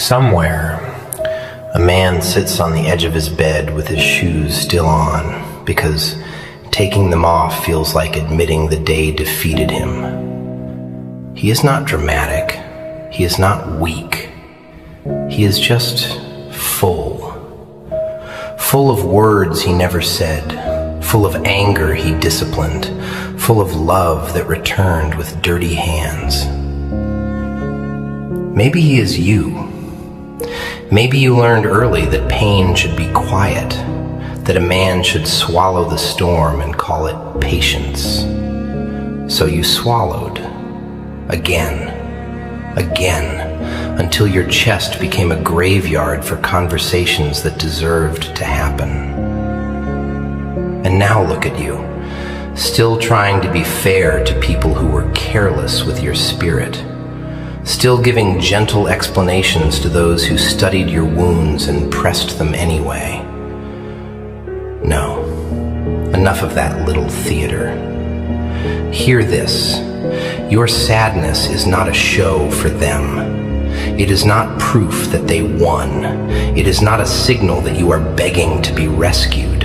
Somewhere, a man sits on the edge of his bed with his shoes still on because taking them off feels like admitting the day defeated him. He is not dramatic. He is not weak. He is just full. Full of words he never said, full of anger he disciplined, full of love that returned with dirty hands. Maybe he is you. Maybe you learned early that pain should be quiet, that a man should swallow the storm and call it patience. So you swallowed, again, until your chest became a graveyard for conversations that deserved to happen. And now look at you, still trying to be fair to people who were careless with your spirit, still giving gentle explanations to those who studied your wounds and pressed them anyway. No, enough of that little theater. Hear this. Your sadness is not a show for them. It is not proof that they won. It is not a signal that you are begging to be rescued.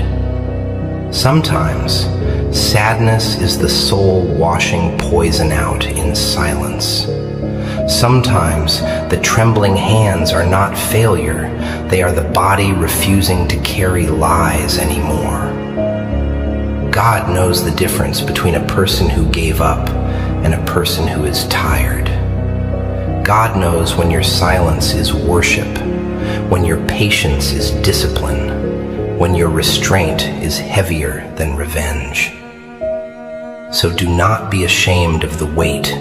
Sometimes, sadness is the soul washing poison out in silence. Sometimes, the trembling hands are not failure. They are the body refusing to carry lies anymore. God knows the difference between a person who gave up and a person who is tired. God knows when your silence is worship, when your patience is discipline, when your restraint is heavier than revenge. So do not be ashamed of the weight.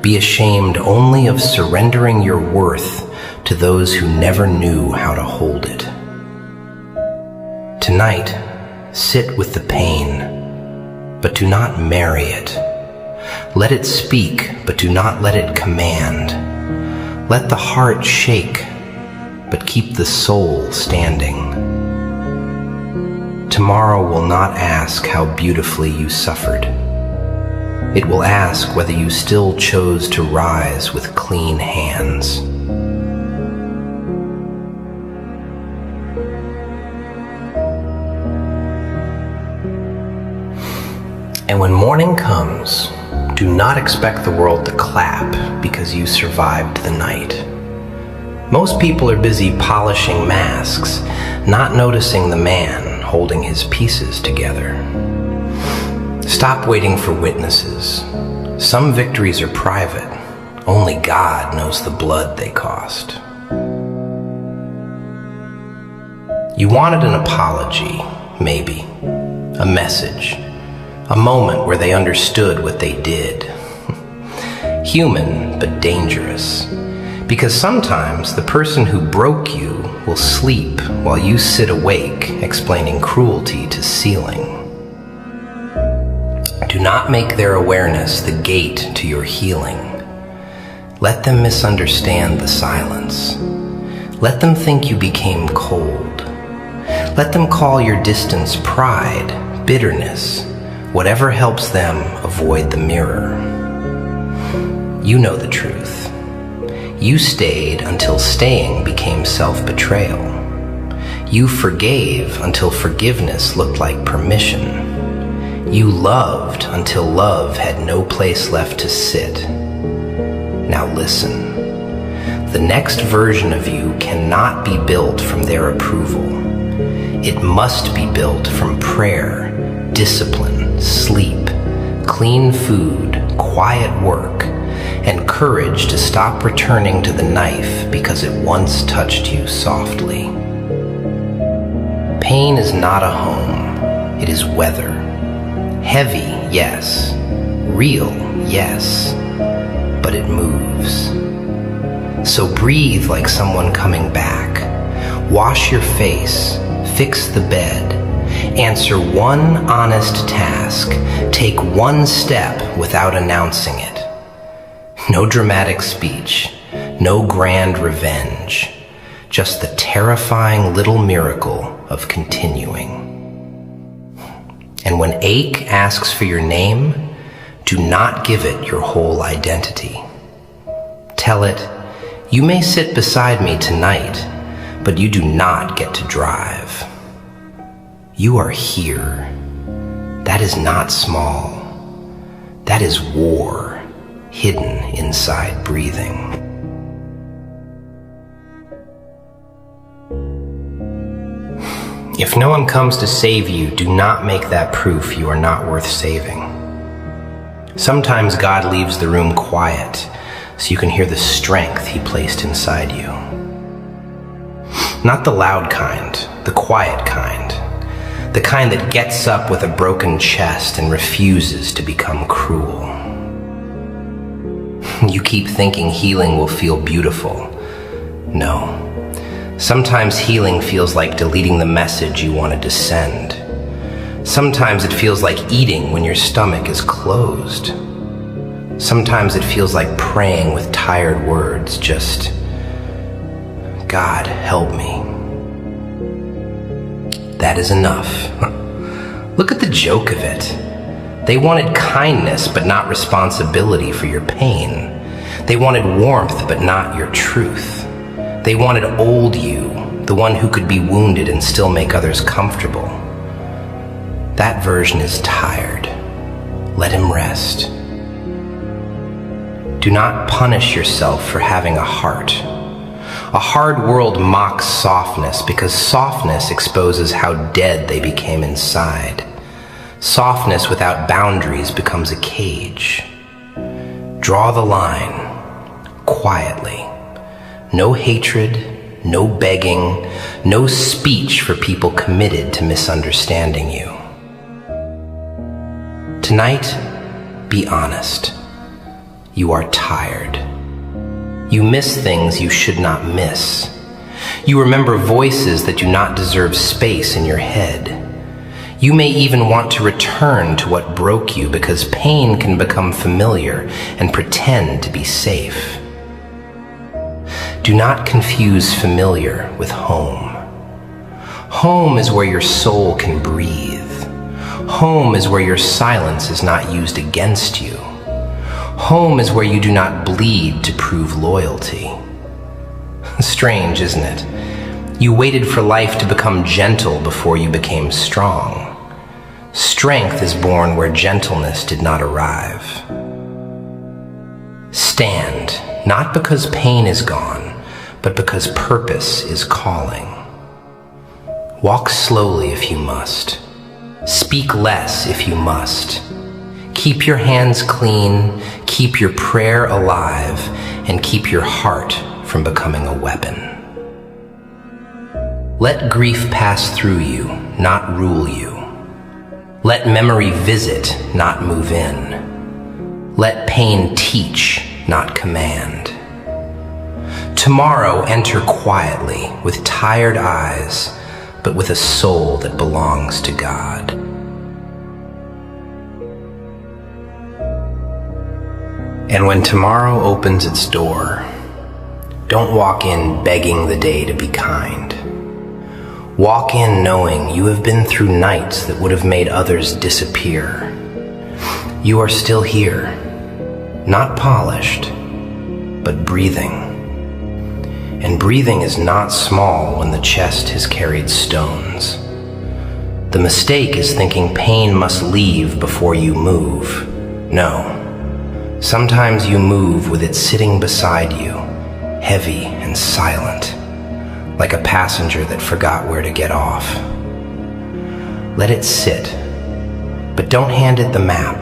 Be ashamed only of surrendering your worth to those who never knew how to hold it. Tonight, sit with the pain, but do not marry it. Let it speak, but do not let it command. Let the heart shake, but keep the soul standing. Tomorrow will not ask how beautifully you suffered. It will ask whether you still chose to rise with clean hands. And when morning comes, do not expect the world to clap because you survived the night. Most people are busy polishing masks, not noticing the man holding his pieces together. Stop waiting for witnesses. Some victories are private. Only God knows the blood they cost. You wanted an apology, maybe, a message, a moment where they understood what they did. Human, but dangerous. Because sometimes the person who broke you will sleep while you sit awake explaining cruelty to ceiling. Do not make their awareness the gate to your healing. Let them misunderstand the silence. Let them think you became cold. Let them call your distance pride, bitterness, whatever helps them avoid the mirror. You know the truth. You stayed until staying became self-betrayal. You forgave until forgiveness looked like permission. You loved until love had no place left to sit. Now listen. The next version of you cannot be built from their approval. It must be built from prayer, discipline, sleep, clean food, quiet work, and courage to stop returning to the knife because it once touched you softly. Pain is not a home. It is weather. Heavy, yes. Real, yes. But it moves. So breathe like someone coming back. Wash your face. Fix the bed. Answer one honest task. Take one step without announcing it. No dramatic speech. No grand revenge. Just the terrifying little miracle of continuing. And when ache asks for your name, do not give it your whole identity. Tell it, You may sit beside me tonight, but you do not get to drive. You are here. That is not small. That is war, hidden inside breathing. If no one comes to save you, do not make that proof you are not worth saving. Sometimes God leaves the room quiet so you can hear the strength He placed inside you. Not the loud kind, the quiet kind. The kind that gets up with a broken chest and refuses to become cruel. You keep thinking healing will feel beautiful. No. Sometimes healing feels like deleting the message you wanted to send. Sometimes it feels like eating when your stomach is closed. Sometimes it feels like praying with tired words, just, God, help me. That is enough. Look at the joke of it. They wanted kindness, but not responsibility for your pain. They wanted warmth, but not your truth. They wanted old you, the one who could be wounded and still make others comfortable. That version is tired. Let him rest. Do not punish yourself for having a heart. A hard world mocks softness because softness exposes how dead they became inside. Softness without boundaries becomes a cage. Draw the line, quietly. No hatred, no begging, no speech for people committed to misunderstanding you. Tonight, be honest. You are tired. You miss things you should not miss. You remember voices that do not deserve space in your head. You may even want to return to what broke you because pain can become familiar and pretend to be safe. Do not confuse familiar with home. Home is where your soul can breathe. Home is where your silence is not used against you. Home is where you do not bleed to prove loyalty. Strange, isn't it? You waited for life to become gentle before you became strong. Strength is born where gentleness did not arrive. Stand, not because pain is gone, but because purpose is calling. Walk slowly if you must. Speak less if you must. Keep your hands clean, keep your prayer alive, and keep your heart from becoming a weapon. Let grief pass through you, not rule you. Let memory visit, not move in. Let pain teach, not command. Tomorrow enter quietly, with tired eyes, but with a soul that belongs to God. And when tomorrow opens its door, don't walk in begging the day to be kind. Walk in knowing you have been through nights that would have made others disappear. You are still here, not polished, but breathing. And breathing is not small when the chest has carried stones. The mistake is thinking pain must leave before you move. No. Sometimes you move with it sitting beside you, heavy and silent, like a passenger that forgot where to get off. Let it sit, but don't hand it the map.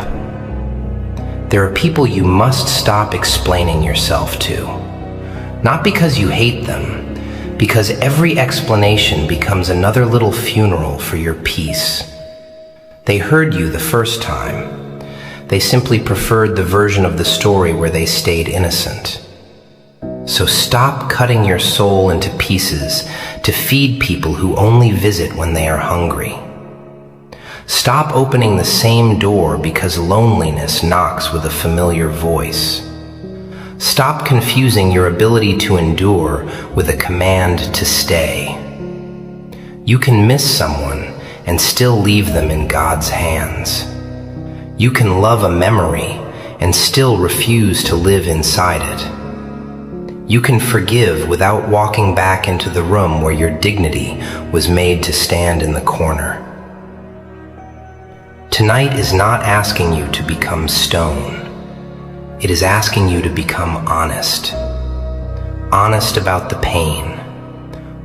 There are people you must stop explaining yourself to, not because you hate them, because every explanation becomes another little funeral for your peace. They heard you the first time. They simply preferred the version of the story where they stayed innocent. So stop cutting your soul into pieces to feed people who only visit when they are hungry. Stop opening the same door because loneliness knocks with a familiar voice. Stop confusing your ability to endure with a command to stay. You can miss someone and still leave them in God's hands. You can love a memory and still refuse to live inside it. You can forgive without walking back into the room where your dignity was made to stand in the corner. Tonight is not asking you to become stone. It is asking you to become honest. Honest about the pain.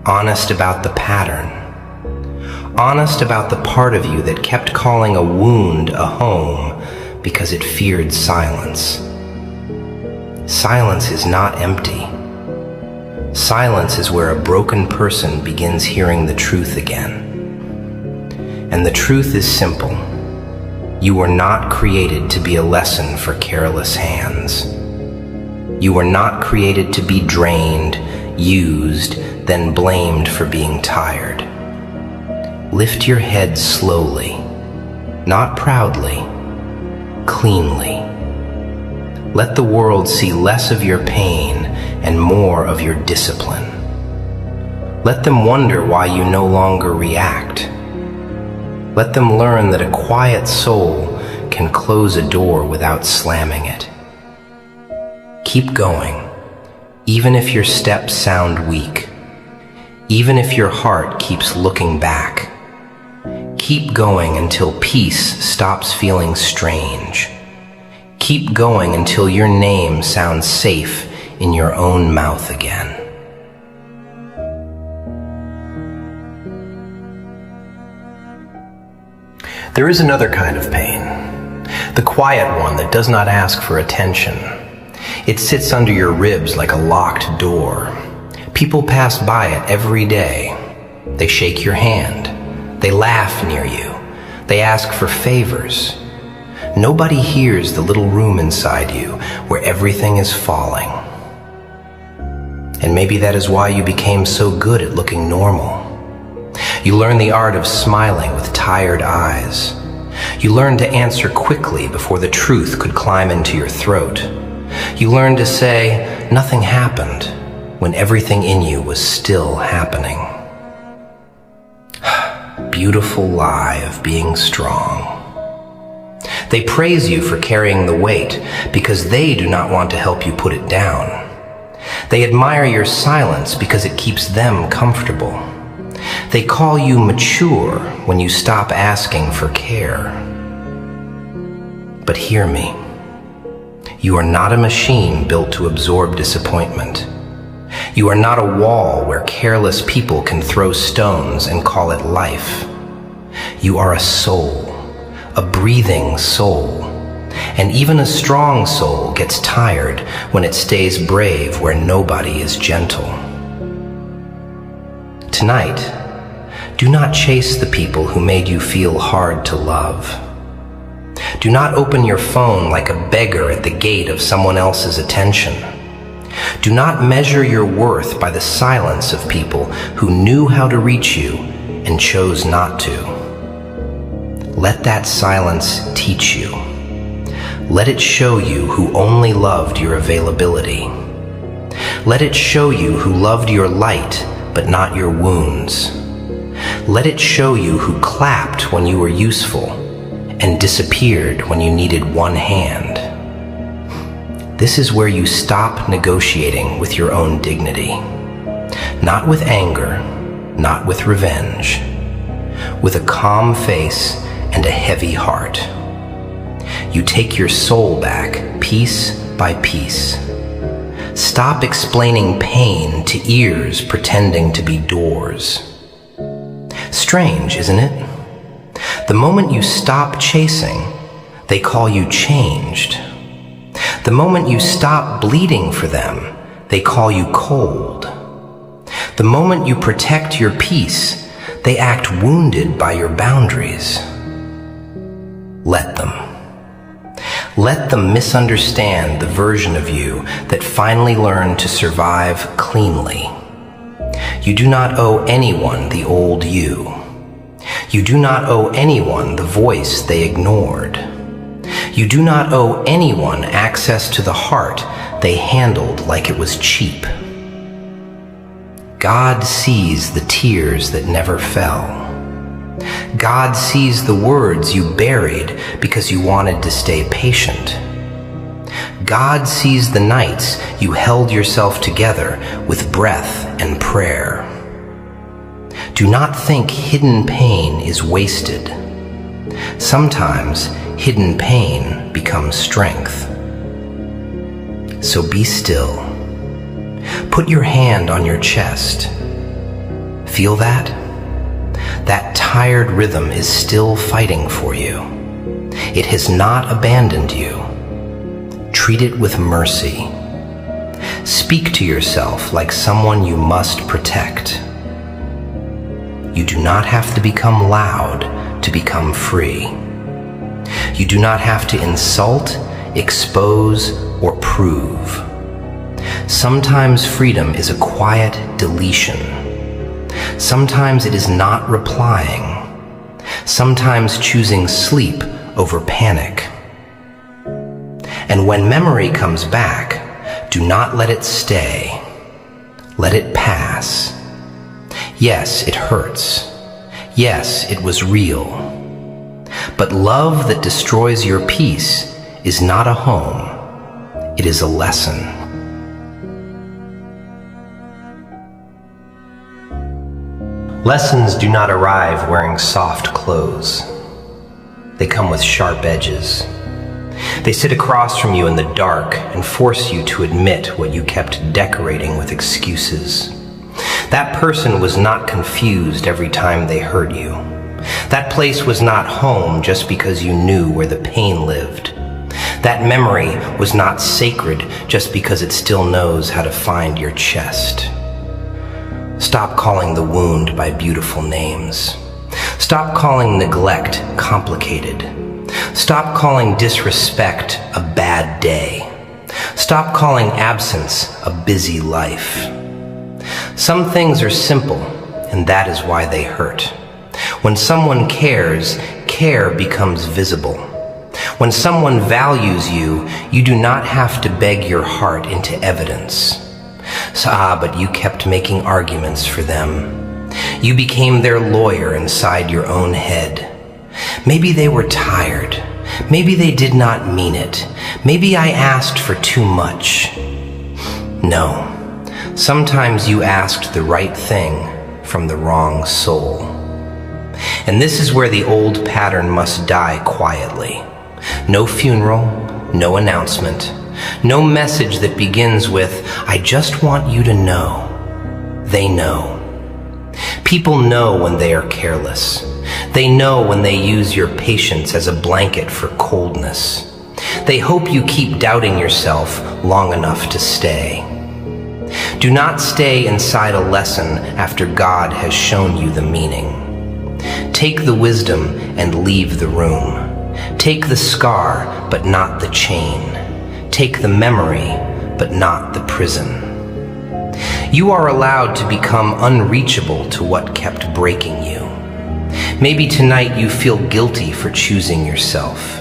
Honest about the pattern. Honest about the part of you that kept calling a wound a home because it feared silence. Silence is not empty. Silence is where a broken person begins hearing the truth again. And the truth is simple. You were not created to be a lesson for careless hands. You were not created to be drained, used, then blamed for being tired. Lift your head slowly, not proudly, cleanly. Let the world see less of your pain and more of your discipline. Let them wonder why you no longer react. Let them learn that a quiet soul can close a door without slamming it. Keep going, even if your steps sound weak, even if your heart keeps looking back. Keep going until peace stops feeling strange. Keep going until your name sounds safe in your own mouth again. There is another kind of pain, the quiet one that does not ask for attention. It sits under your ribs like a locked door. People pass by it every day. They shake your hand. They laugh near you. They ask for favors. Nobody hears the little room inside you where everything is falling. And maybe that is why you became so good at looking normal. You learned the art of smiling with tired eyes. You learned to answer quickly before the truth could climb into your throat. You learned to say, "Nothing happened," when everything in you was still happening. Beautiful lie of being strong. They praise you for carrying the weight because they do not want to help you put it down. They admire your silence because it keeps them comfortable. They call you mature when you stop asking for care. But hear me. You are not a machine built to absorb disappointment. You are not a wall where careless people can throw stones and call it life. You are a soul, a breathing soul. And even a strong soul gets tired when it stays brave where nobody is gentle. Tonight, do not chase the people who made you feel hard to love. Do not open your phone like a beggar at the gate of someone else's attention. Do not measure your worth by the silence of people who knew how to reach you and chose not to. Let that silence teach you. Let it show you who only loved your availability. Let it show you who loved your light but not your wounds. Let it show you who clapped when you were useful and disappeared when you needed one hand. This is where you stop negotiating with your own dignity. Not with anger, not with revenge. With a calm face and a heavy heart. You take your soul back piece by piece. Stop explaining pain to ears pretending to be doors. Strange, isn't it? The moment you stop chasing, they call you changed. The moment you stop bleeding for them, they call you cold. The moment you protect your peace, they act wounded by your boundaries. Let them. Let them misunderstand the version of you that finally learned to survive cleanly. You do not owe anyone the old you. You do not owe anyone the voice they ignored. You do not owe anyone access to the heart they handled like it was cheap. God sees the tears that never fell. God sees the words you buried because you wanted to stay patient. God sees the nights you held yourself together with breath and prayer. Do not think hidden pain is wasted. Sometimes hidden pain becomes strength. So be still. Put your hand on your chest. Feel that? That tired rhythm is still fighting for you. It has not abandoned you. Treat it with mercy. Speak to yourself like someone you must protect. You do not have to become loud to become free. You do not have to insult, expose, or prove. Sometimes freedom is a quiet deletion. Sometimes it is not replying. Sometimes choosing sleep over panic. And when memory comes back, do not let it stay. Let it pass. Yes, it hurts. Yes, it was real. But love that destroys your peace is not a home. It is a lesson. Lessons do not arrive wearing soft clothes. They come with sharp edges. They sit across from you in the dark and force you to admit what you kept decorating with excuses. That person was not confused every time they hurt you. That place was not home just because you knew where the pain lived. That memory was not sacred just because it still knows how to find your chest. Stop calling the wound by beautiful names. Stop calling neglect complicated. Stop calling disrespect a bad day. Stop calling absence a busy life. Some things are simple, and that is why they hurt. When someone cares, care becomes visible. When someone values you, you do not have to beg your heart into evidence. But you kept making arguments for them. You became their lawyer inside your own head. Maybe they were tired. Maybe they did not mean it. Maybe I asked for too much. No. Sometimes you asked the right thing from the wrong soul. And this is where the old pattern must die quietly. No funeral, no announcement, no message that begins with, "I just want you to know." They know. People know when they are careless. They know when they use your patience as a blanket for coldness. They hope you keep doubting yourself long enough to stay. Do not stay inside a lesson after God has shown you the meaning. Take the wisdom and leave the room. Take the scar, but not the chain. Take the memory, but not the prison. You are allowed to become unreachable to what kept breaking you. Maybe tonight you feel guilty for choosing yourself.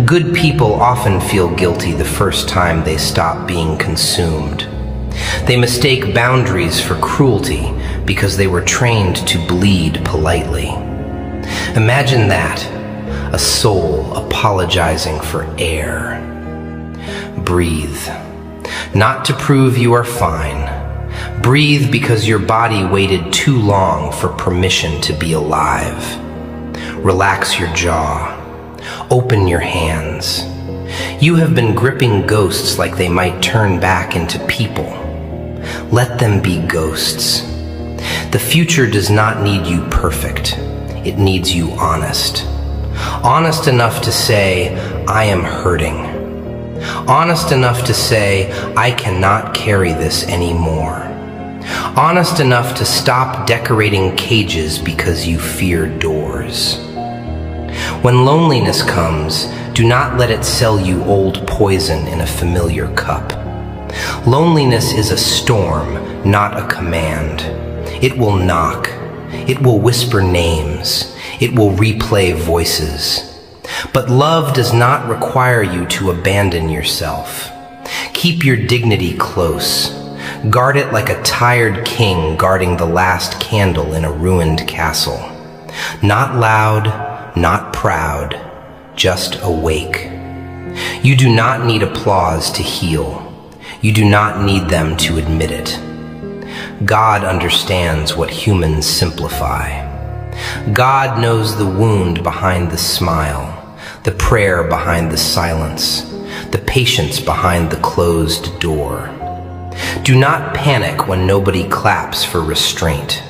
Good people often feel guilty the first time they stop being consumed. They mistake boundaries for cruelty because they were trained to bleed politely. Imagine that, a soul apologizing for air. Breathe, not to prove you are fine. Breathe because your body waited too long for permission to be alive. Relax your jaw. Open your hands. You have been gripping ghosts like they might turn back into people. Let them be ghosts. The future does not need you perfect. It needs you honest. Honest enough to say, I am hurting. Honest enough to say, I cannot carry this anymore. Honest enough to stop decorating cages because you fear doors. When loneliness comes, do not let it sell you old poison in a familiar cup. Loneliness is a storm, not a command. It will knock. It will whisper names. It will replay voices. But love does not require you to abandon yourself. Keep your dignity close. Guard it like a tired king guarding the last candle in a ruined castle. Not loud, not proud, just awake. You do not need applause to heal. You do not need them to admit it. God understands what humans simplify. God knows the wound behind the smile, the prayer behind the silence, the patience behind the closed door. Do not panic when nobody claps for restraint.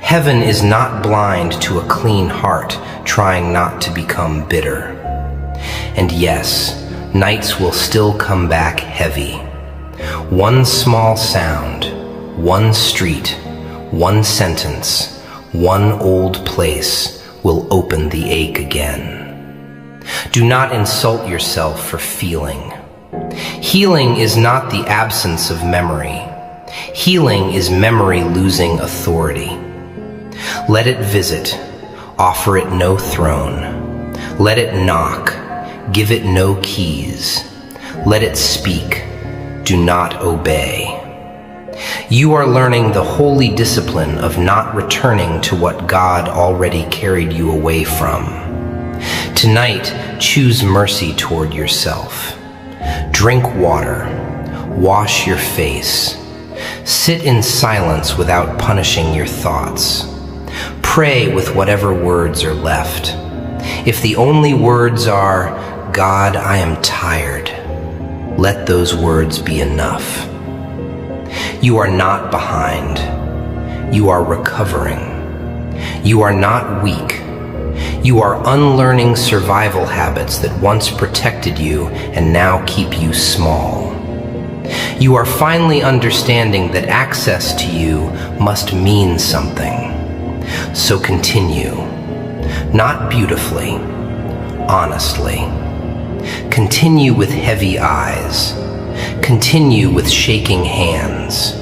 Heaven is not blind to a clean heart trying not to become bitter. And yes, nights will still come back heavy. One small sound, one street, one sentence, one old place will open the ache again. Do not insult yourself for feeling. Healing is not the absence of memory. Healing is memory losing authority. Let it visit, offer it no throne. Let it knock, give it no keys. Let it speak, do not obey. You are learning the holy discipline of not returning to what God already carried you away from. Tonight, choose mercy toward yourself. Drink water, wash your face. Sit in silence without punishing your thoughts. Pray with whatever words are left. If the only words are, God, I am tired, let those words be enough. You are not behind. You are recovering. You are not weak. You are unlearning survival habits that once protected you and now keep you small. You are finally understanding that access to you must mean something. So continue, not beautifully, honestly. Continue with heavy eyes. Continue with shaking hands.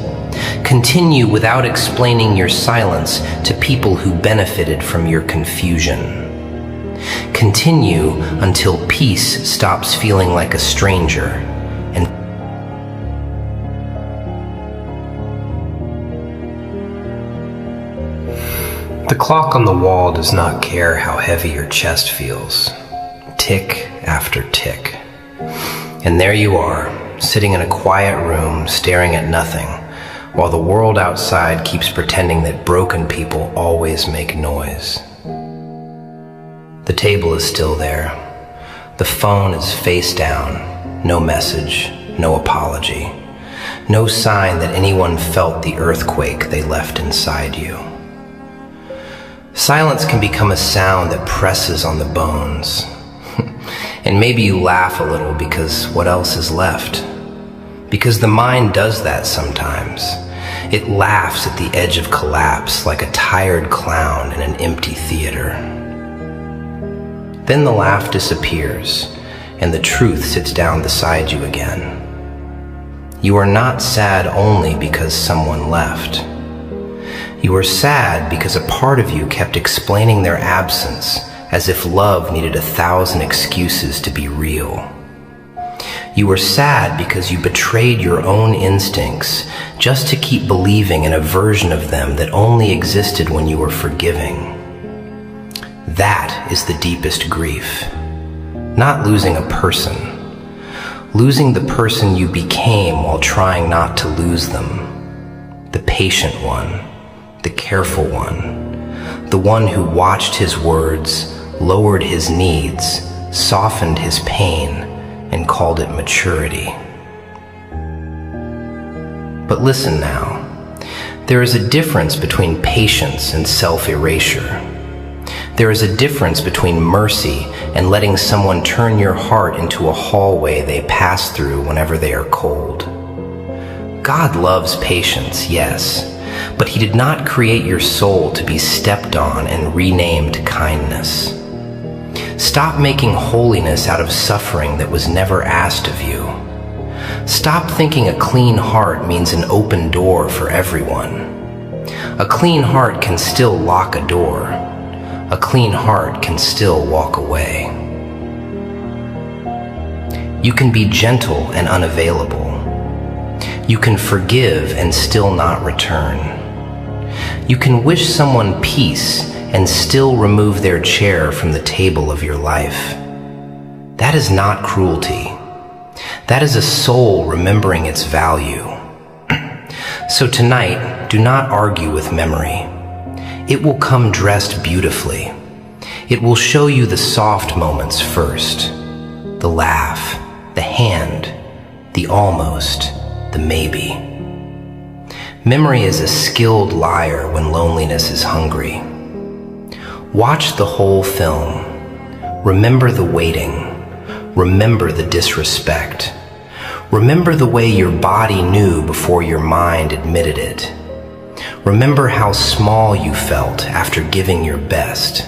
Continue without explaining your silence to people who benefited from your confusion. Continue until peace stops feeling like a stranger and the clock on the wall does not care how heavy your chest feels. Tick after tick. And there you are, sitting in a quiet room, staring at nothing, while the world outside keeps pretending that broken people always make noise. The table is still there. The phone is face down. No message, no apology. No sign that anyone felt the earthquake they left inside you. Silence can become a sound that presses on the bones. And maybe you laugh a little because what else is left? Because the mind does that sometimes. It laughs at the edge of collapse like a tired clown in an empty theater. Then the laugh disappears, and the truth sits down beside you again. You are not sad only because someone left. You are sad because a part of you kept explaining their absence as if love needed 1,000 excuses to be real. You are sad because you betrayed your own instincts just to keep believing in a version of them that only existed when you were forgiving. That is the deepest grief. Not losing a person. Losing the person you became while trying not to lose them. The patient one. The careful one. The one who watched his words, lowered his needs, softened his pain, and called it maturity. But listen now. There is a difference between patience and self-erasure. There is a difference between mercy and letting someone turn your heart into a hallway they pass through whenever they are cold. God loves patience, yes, but He did not create your soul to be stepped on and renamed kindness. Stop making holiness out of suffering that was never asked of you. Stop thinking a clean heart means an open door for everyone. A clean heart can still lock a door. A clean heart can still walk away. You can be gentle and unavailable. You can forgive and still not return. You can wish someone peace and still remove their chair from the table of your life. That is not cruelty. That is a soul remembering its value. So tonight, do not argue with memory. It will come dressed beautifully. It will show you the soft moments first. The laugh, the hand, the almost, the maybe. Memory is a skilled liar when loneliness is hungry. Watch the whole film. Remember the waiting. Remember the disrespect. Remember the way your body knew before your mind admitted it. Remember how small you felt after giving your best.